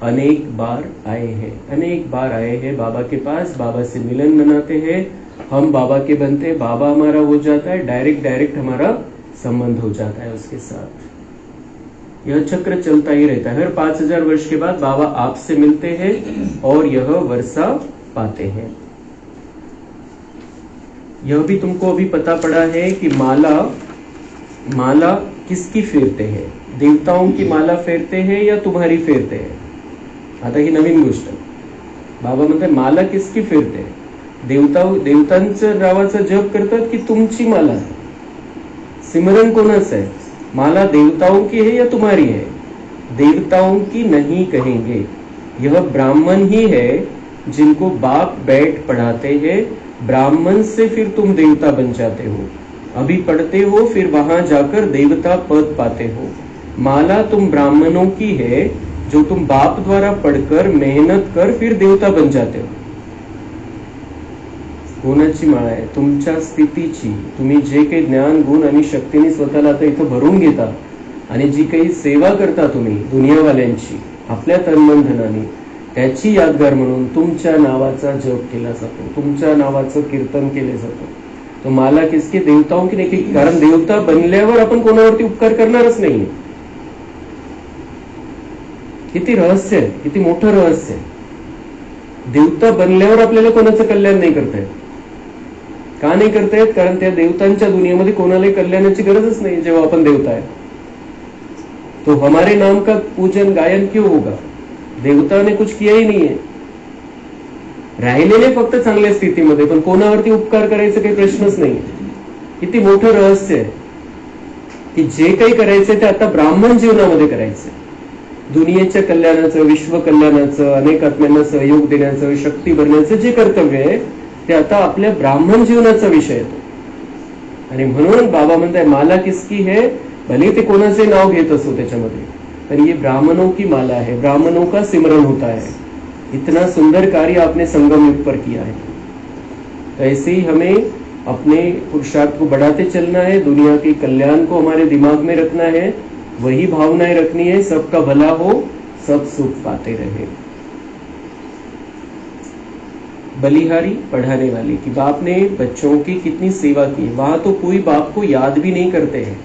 अनेक बार आए हैं, अनेक बार आए हैं बाबा के पास, बाबा से मिलन मनाते हैं, हम बाबा के बनते, बाबा हमारा हो जाता है, डायरेक्ट हमारा संबंध हो जाता है उसके साथ। यह चक्र चलता ही रहता है। हर 5000 वर्ष के बाद बाबा आपसे मिलते हैं और यह वर्षा पाते हैं। यह भी तुमको अभी पता पड़ा है कि माला किसकी फेरते हैं, देवताओं की माला फेरते हैं या तुम्हारी फेरते हैं। आता ही नवीन गोष्ट बाबा म्हणते, माला किसकी फेरते हैं, देवतांचं नावाचा जप करतात की तुमची माला है, सिमरन कोणाचं है, माला देवताओं की है या तुम्हारी है। देवताओं की नहीं कहेंगे, यह ब्राह्मण ही है जिनको बाप बैठ पढ़ाते हैं, ब्राह्मण से फिर तुम देवता बन जाते हो, अभी पढ़ते हो फिर वहां जाकर देवता पद पाते हो। माला तुम ब्राह्मणों की है जो तुम बाप द्वारा पढ़कर मेहनत कर फिर देवता बन जाते हो। कोणाची माळा आहे, तुमच्या स्थितीची, तुम्ही जे काही ज्ञान गुण आणि शक्तीने स्वतःला आता इथं भरून घेता आणि जी काही सेवा करता तुम्ही दुनियावाल्यांची आपल्या तनमन धनाने, त्याची यादगार म्हणून तुमच्या नावाचा जप केला जातो, तुमच्या नावाचं कीर्तन केले जातं, तो माला किसकी? देवताओं की नाही. कारण देवता बनल्यावर आपण कोणावरती उपकार करणारच नाही. किती रहस्य आहे, किती मोठं रहस्य आहे. देवता बनल्यावर आपल्याला कोणाचं कल्याण नाही करता येत. का नाही करता येत? कारण त्या देवतांच्या दुनियेमध्ये कोणालाही कल्याणाची गरजच नाही. जेव्हा आपण देवता आहे तो हमारे नाम का पूजन गायन क्यों होगा? देवता ने कुछ किया ही नहीं है. राहिलेले फक्त चांगल्या स्थितीमध्ये, पण कोणावरती उपकार करायचं काही प्रश्नच नाही. किती मोठं रहस्य आहे की जे काही करायचंय ते आता ब्राह्मण जीवनामध्ये करायचंय. दुनियेच्या कल्याणाचं, विश्व कल्याणाचं, अनेक आत्म्यांना सहयोग देण्याचं, शक्ती भरण्याचं जे कर्तव्य आहे ते आता आपल्या ब्राह्मण जीवनाचा विषय येतो. आणि म्हणून बाबा म्हणताय माला किसकी है, भले ते कोणाचे नाव घेत असो त्याच्यामध्ये, पर ये ब्राह्मणों की माला है, ब्राह्मणों का सिमरन होता है. इतना सुंदर कार्य आपने संगम युग पर किया है. तो ऐसे ही हमें अपने पुरुषार्थ को बढ़ाते चलना है, दुनिया के कल्याण को हमारे दिमाग में रखना है, वही भावनाएं रखनी है, सबका भला हो, सब सुख पाते रहे. बलिहारी पढ़ाने वाले कि बाप ने बच्चों की कितनी सेवा की. वहां तो कोई बाप को याद भी नहीं करते हैं.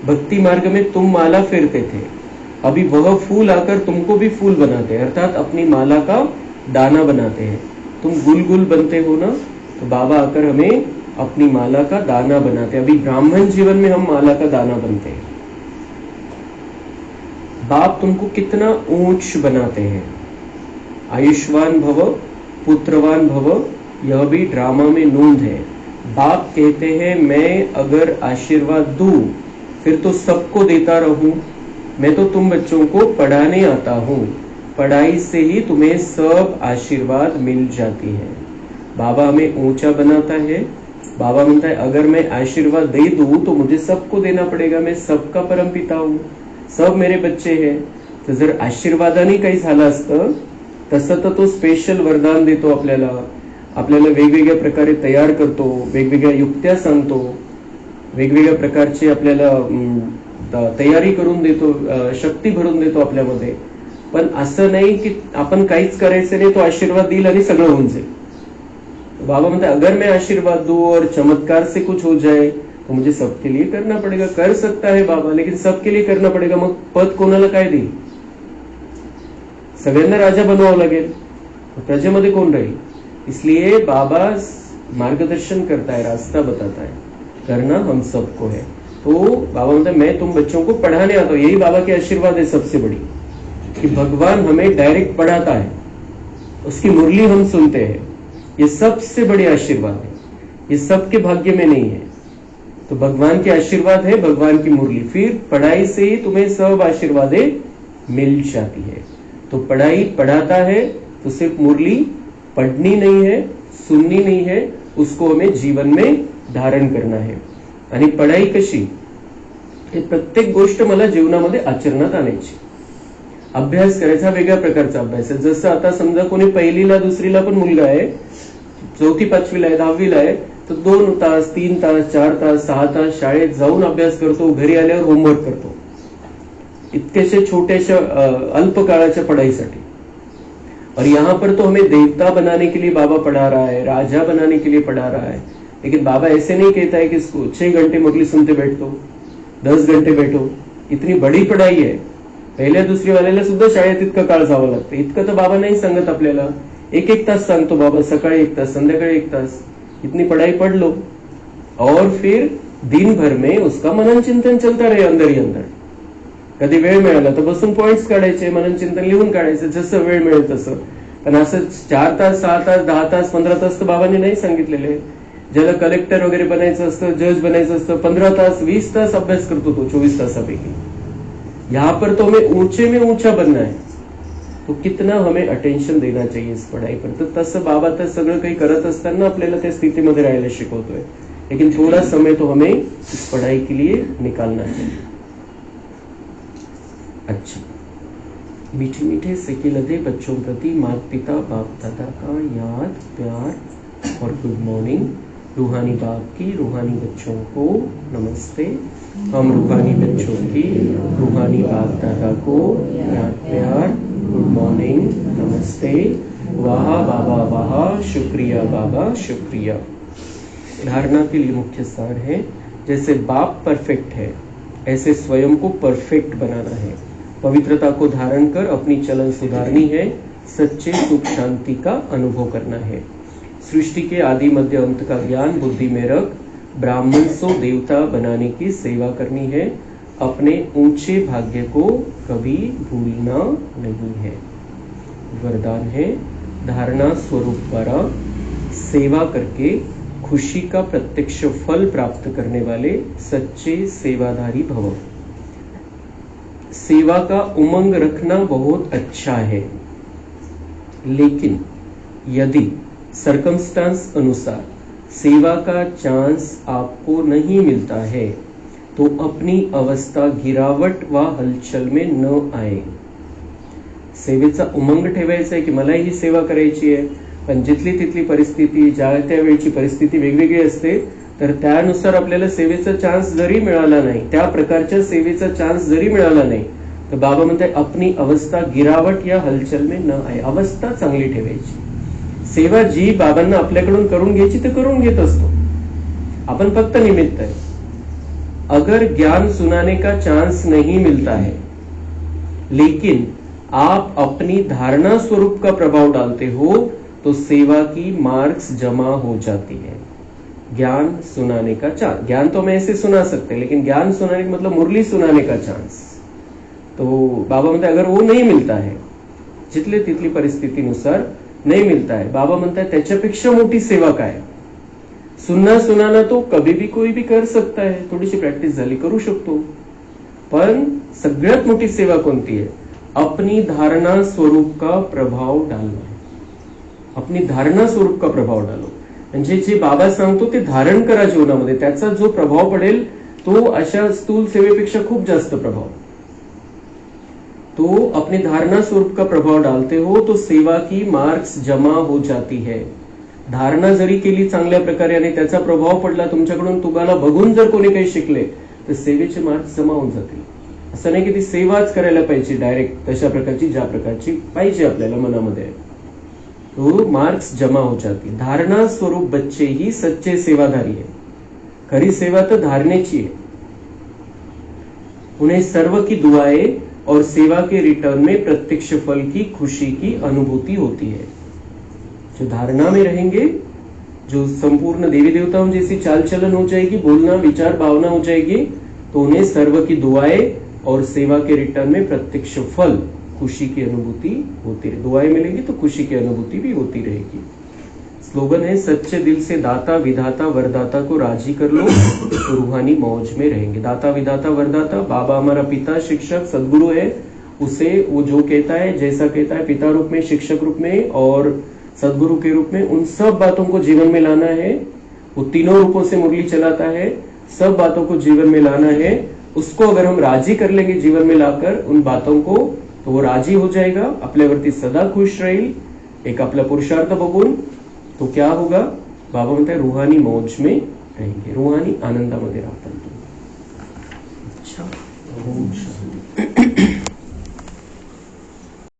भक्ति मार्ग में तुम माला फेरते थे, अभी वह फूल आकर तुमको भी फूल बनाते हैं, अर्थात अपनी माला का दाना बनाते हैं. तुम गुल गुल बनते हो ना, तो बाबा आकर हमें अपनी माला का दाना बनाते हैं. अभी ब्राह्मण जीवन में हम माला का दाना बनते हैं. बाप तुमको कितना ऊंच बनाते हैं. आयुष्मान भव, पुत्रवान भव, यह भी ड्रामा में नूंद है. बाप कहते हैं मैं अगर आशीर्वाद दूं फिर तो सबको देता रहूं. मैं तो तुम बच्चों को पढ़ाने आता हूं, पढ़ाई से ही तुम्हें सब आशीर्वाद मिल जाती है. बाबा हमें ऊंचा बनाता है. बाबा म्हणता है अगर मैं आशीर्वाद दे दूं तो मुझे सबको देना पड़ेगा. मैं सबका परम पिता हूं, सब मेरे बच्चे हैं. तर जर आशीर्वादाने काही झालं असतं तसं तर तो स्पेशल वरदान देतो आपल्याला, आपल्याला वेगवेगळ्या प्रकारे तयार करतो, वेगवेगळ्या युक्त्या सांगतो, वेगवेगळ्या प्रकारची आपल्याला तयारी करून देतो, शक्ती भरून देतो आपल्यामध्ये. पण असं नाही की आपण काहीच करायचं नाही, तो आशीर्वाद देईल आणि सगळं होऊन जाईल. बाबा म्हणते अगर मैं आशीर्वाद दूं और चमत्कार से कुछ हो जाए तो मुझे सबके लिए करना पड़ेगा. कर सकता है बाबा, लेकिन सबके लिए करना पड़ेगा. मग पद कोणाला काय देईल? सगळ्यांना राजा बनवावं लागेल, प्रजेमध्ये कोण राहील? इसलिए बाबा मार्गदर्शन करता है, रास्ता बताता है, करना हम सबको है. तो बाबा म्हणता है मैं तुम बच्चों को पढ़ाने आता हूं. यही बाबा के आशीर्वाद है सबसे बड़ी, कि भगवान हमें डायरेक्ट पढ़ाता है, उसकी मुरली हम सुनते हैं. ये सबसे बड़े आशीर्वाद है, ये सबके भाग्य में नहीं है. तो भगवान के आशीर्वाद है, भगवान की मुरली. फिर पढ़ाई से ही तुम्हें सब आशीर्वादें मिल जाती है. तो पढ़ाई पढ़ाता है, तो सिर्फ मुरली पढ़नी नहीं है, सुननी नहीं है, उसको हमें जीवन में धारण करना है. आणि पढ़ाई कशी? हे प्रत्येक गोष्ट मला जीवनामध्ये आचरणात आणायची. अभ्यास करायचा वेगळ्या प्रकारचा अभ्यास आहे. जसं आता समजा कोणी पहिलीला दुसरीला पण मुलगा आहे, चौथी पाचवीला आहे, दहावीला आहे, तर 2 तास 3 तास 4 तास 6 तास शाळेत जाऊन अभ्यास करतो, घरी आल्यावर होमवर्क करतो, इतकेशे छोटेशा अल्प काळाच्या पढ़ाईसाठी. और यहाँ पर तो हमें देवता बनाने के लिए बाबा पढ़ा रहा है, राजा बनाने के लिए पढ़ा रहा है. लेकिन बाबा ऐसे नहीं कहता है कि 6 घंटे मुरली सुनते बैठो, 10 घंटे बैठो. इतनी बड़ी पढ़ाई है. पहिल्या दुसरी वाल्याला सुद्धा शाळेत इतकं काळ जावं लागतं. इतकं तर बाबा नाही सांगत आपल्याला. 1-1 तास सांगतो बाबा, सकाळी 1 तास, संध्याकाळी 1 तास. इतनी पढ़ाई पढ़ लो और फिर दिन भर में उसका मनन चिंतन चलता रहे अंदर ही अंदर. कधी वेळ मिळाला तर बसून पॉइंट्स काढायचे, मनन चिंतन लिहून काढायचं, जसं वेळ मिळेल तसं. पण असं 4 तास 6 तास 10 तास 15 तास तर बाबांनी नाही सांगितलेले. ज्याला कलेक्टर वगैरे बनायचं असतं, जज बनायचं असतं, 15 तास 20 तास अभ्यास करतो तो 24 तासापैकी. यहाँ पर तो हमें ऊंचे में ऊंचा बनना है. तो कितना हमें अटेन्शन देना चाहिए इस पढ़ाई पर. तर तसं बाबा तर सगळं काही करत असताना आपल्याला त्या स्थितीमध्ये राहायला शिकवतोय. लेकिन थोड़ा समय तो हमें इस पढ़ाई के लिए निकालना चाहिए. अच्छा, मीठे मीठे सिक्के लदे बच्चों प्रति माता पिता बाप दादा का याद प्यार और गुड मॉर्निंग. रूहानी बाप की रूहानी बच्चों को नमस्ते. हम रूहानी बच्चों की रूहानी बाप दादा को याद प्यार, गुड मॉर्निंग, नमस्ते. वाह बाबा वाह, शुक्रिया बाबा शुक्रिया. धारणा के लिए मुख्य सार है, जैसे बाप परफेक्ट है ऐसे स्वयं को परफेक्ट बनाना है, पवित्रता को धारण कर अपनी चलन सुधारनी है, सच्चे सुख शांति का अनुभव करना है, सृष्टि के आदि मध्य अंत का ज्ञान बुद्धि में रख ब्राह्मण सो देवता बनाने की सेवा करनी है, अपने ऊंचे भाग्य को कभी भूलना नहीं है। वरदान है, धारणा स्वरूप द्वारा सेवा करके खुशी का प्रत्यक्ष फल प्राप्त करने वाले सच्चे सेवाधारी भव। सेवा का उमंग रखना बहुत अच्छा है, लेकिन यदि सर्कमस्टांस अनुसार सेवा का चांस आपको नहीं मिलता है तो अपनी अवस्था गिरावट व हलचल में न आए। सेवेचा उमंग ठेवायचा आहे की मला ही सेवा करायची आहे, पण जिथली तिथली परिस्थिती ज्या त्या वेळची परिस्थिती वेगवेगळी असते, तर त्यानुसार आपल्याला सेवेचा चान्स जरी मिळाला नाही, त्या प्रकारच्या सेवेचा चान्स जरी मिळाला नाही, तर बाबा म्हणते अपनी अवस्था गिरावट या हलचल में न आए। अवस्था चांगली ठेवायची। सेवा जी बाबांना आपल्याकडून करून घ्यायची ते करून घेत असतो, अपन फक्त निमित्त है। अगर ज्ञान सुनाने का चांस नहीं मिलता है लेकिन आप अपनी धारणा स्वरूप का प्रभाव डालते हो तो सेवा की मार्क्स जमा हो जाती है। ज्ञान सुनाने का चांस, ज्ञान तो हम ऐसे सुना सकते हैं, लेकिन ज्ञान सुनाने का मतलब मुरली सुनाने का चांस, तो बाबा म्हणते अगर वो नहीं मिलता है, जितले तिथली परिस्थितीनुसार नहीं मिलता है, बाबा म्हणता है त्याच्यापेक्षा मोठी सेवा काय। सुनना सुनाना तो कभी भी कोई भी कर सकता है, थोडीशी प्रॅक्टिस झाली करू शकतो, पण सगळ्यात मोठी सेवा कोणती है? अपनी धारणा स्वरूप का प्रभाव डालना है। अपनी धारणा स्वरूप का प्रभाव डालो, म्हणजे जे बाबा सांगतो ते धारण करा जीवनामध्ये, त्याचा जो प्रभाव पडेल तो अशा स्थूल सेवेपेक्षा खूप जास्त प्रभाव। तो अपनी धारणा स्वरूप का प्रभाव डालते हो तो सेवा की मार्क्स जमा हो जाती है। धारणा जरी केली चांगल्या प्रकारे आणि त्याचा प्रभाव पडला तुमच्याकडून, तुम्हाला बघून जर कोणी काही शिकले तर सेवेचे मार्क्स जमा होऊन जातील। असं नाही की ती सेवाच करायला पाहिजे डायरेक्ट तशा प्रकारची ज्या प्रकारची पाहिजे आपल्याला मनामध्ये, तो मार्क्स जमा हो जाती। धारणा स्वरूप बच्चे ही सच्चे सेवाधारी है। खरी सेवा तो धारणेची है। उन्हें सर्व की दुआएं और सेवा के रिटर्न में प्रत्यक्ष फल की खुशी की अनुभूति होती है। जो धारणा में रहेंगे, जो संपूर्ण देवी देवताओं जैसी चाल चलन हो जाएगी, बोलना विचार भावना हो जाएगी, तो उन्हें सर्व की दुआएं और सेवा के रिटर्न में प्रत्यक्ष फल खुशी की अनुभूति होती रहे। दुआएं मिलेंगी तो खुशी की अनुभूति भी होती रहेगी। स्लोगन है, सच्चे दिल से दाता विधाता वरदाता को राजी कर लो तो रूहानी मौज में रहेंगे। दाता विधाता वरदाता, बाबा हमारा पिता शिक्षक सदगुरु है, उसे वो जो कहता है जैसा कहता है, पिता रूप में शिक्षक रूप में और सदगुरु के रूप में, उन सब बातों को जीवन में लाना है। वो तीनों रूपों से मुरली चलाता है, सब बातों को जीवन में लाना है। उसको अगर हम राजी कर लेंगे जीवन में लाकर उन बातों को, तो वो राजी हो जाएगा, आपल्यावरती सदा खुश राहील, एक आपला पुरुषार्थ बघून, तो क्या होगा? बाबा म्हणते रूहानी मौज में रहेंगे, रूहानी आनंदामध्ये राहतात। अच्छा,